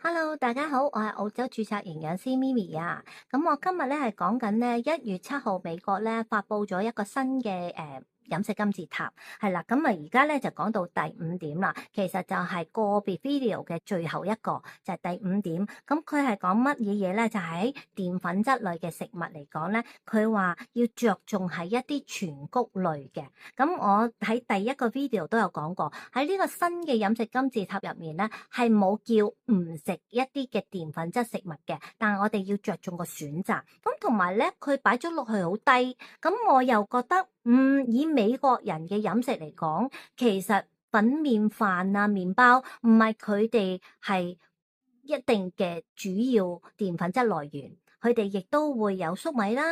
Hello，大家好，我係澳洲註冊營養師 Mimi 啊。咁我今日咧係講緊咧1月7號美國咧發布咗一個新嘅飲食金字塔，係啦。咁啊而家咧就講到第五點啦，其實就係個別 video 嘅最後一個，就係第五點。咁佢係講乜嘢嘢咧？就喺澱粉質類嘅食物嚟講咧，佢話要着重係一啲全穀類嘅。咁我喺第一個 video 都有講過，喺呢個新嘅飲食金字塔入面咧，係冇叫唔食一啲嘅澱粉質食物嘅，但係我哋要着重個選擇。咁同埋咧，佢擺咗落去好低，咁我又覺得，以美國人嘅飲食嚟講，其實粉麵飯啊、麵包唔係佢哋係一定嘅主要澱粉質來源，佢哋亦都會有粟米啦。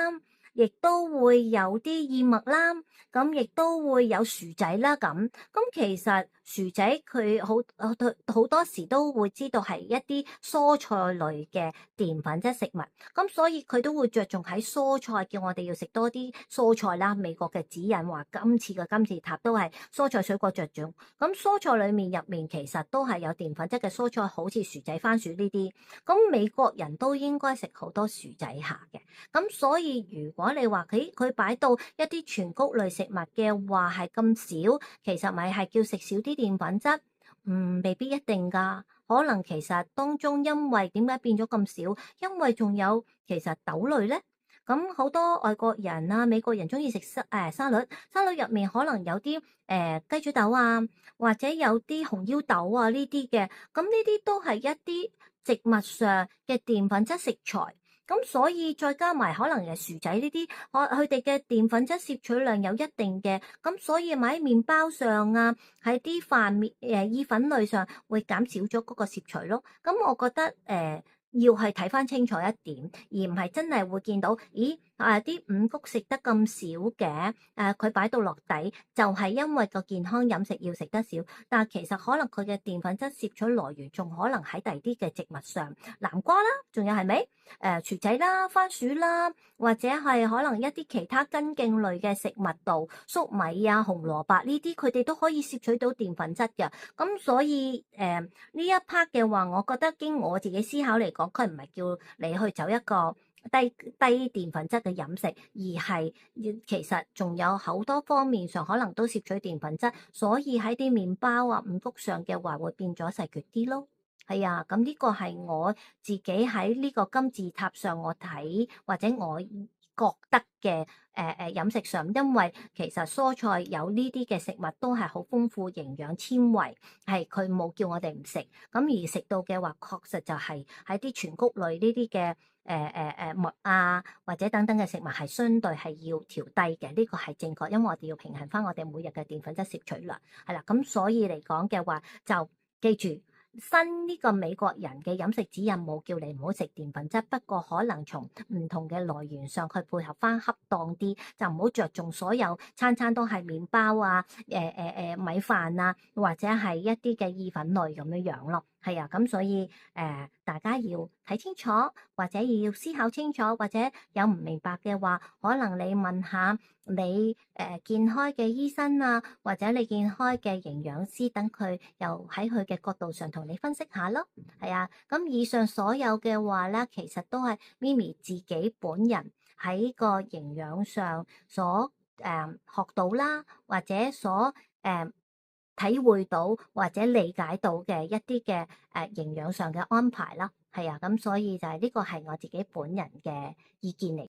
亦都會有啲燕麥啦，咁亦都會有薯仔啦，咁其實薯仔佢好多時都會知道係一啲蔬菜類嘅澱粉質食物，咁所以佢都會着重喺蔬菜，叫我哋要食多啲蔬菜啦。美國嘅指引話今次嘅金字塔都係蔬菜水果着重，咁蔬菜裏面入面其實都係有澱粉質嘅蔬菜，好似薯仔、番薯呢啲，咁美國人都應該食好多薯仔下嘅。咁所以如果你話佢擺到一啲全穀類食物嘅話係咁少，其實咪係叫食少啲澱粉質？未必一定㗎。可能其實當中因為點解變咗咁少？因為仲有其實豆類咧。咁好多外國人啊、美國人中意食沙律，沙律入面可能有啲雞嘴豆啊，或者有啲紅腰豆啊呢啲嘅，咁呢啲都係一啲植物上嘅澱粉質食材。咁所以再加埋可能薯仔呢啲，佢哋嘅澱粉質攝取量有一定嘅，咁所以咪喺麵包上啊，喺啲飯麵意粉類上會減少咗嗰個攝取咯。咁我覺得要係睇翻清楚一點，而唔係真係會見到，咦啲五穀食得咁少嘅，佢擺到落底就係因為個健康飲食要食得少，但係其實可能佢嘅澱粉質攝取來源仲可能喺第二啲嘅植物上，南瓜啦，仲有係咪？薯仔啦、番薯啦，或者係可能一啲其他根莖類嘅食物度，粟米啊、紅蘿蔔呢啲，佢哋都可以攝取到澱粉質嘅。咁所以呢一 part 嘅話，我覺得經我自己思考嚟講，佢唔係叫你去走一個低澱粉質嘅飲食，而係其實仲有好多方面上可能都攝取澱粉質，所以喺啲麵包啊、五穀上嘅話會變咗細缺啲咯。係啊，咁呢個係我自己喺呢個金字塔上我睇或者我覺得嘅飲食上，因為其實蔬菜有呢啲嘅食物都係好豐富營養纖維，係佢冇叫我哋唔食，咁而食到嘅話，確實就係喺啲全穀類呢啲嘅麥啊或者等等嘅食物係相對係要調低嘅，呢個係正確，因為我哋要平衡翻我哋每日嘅澱粉質攝取量，係啦，咁所以嚟講嘅話就記住。新呢個美國人嘅飲食指引冇叫你唔好食澱粉質，不過可能從唔同嘅來源上去配合翻恰當啲，就唔好着重所有餐餐都係麵包啊、米飯啊，或者係一啲嘅意粉類咁樣樣咯。係啊，咁所以大家要睇清楚，或者要思考清楚，或者有唔明白嘅話，可能你問下你見開嘅醫生啊，或者你見開嘅營養師，等佢又喺佢嘅角度上同你分析下咯。係啊，咁以上所有嘅話咧，其實都係咪咪自己本人喺個營養上所學到啦，或者所體會到或者理解到嘅一啲嘅營養上嘅安排啦。係啊，咁所以就係呢個係我自己本人嘅意見嚟。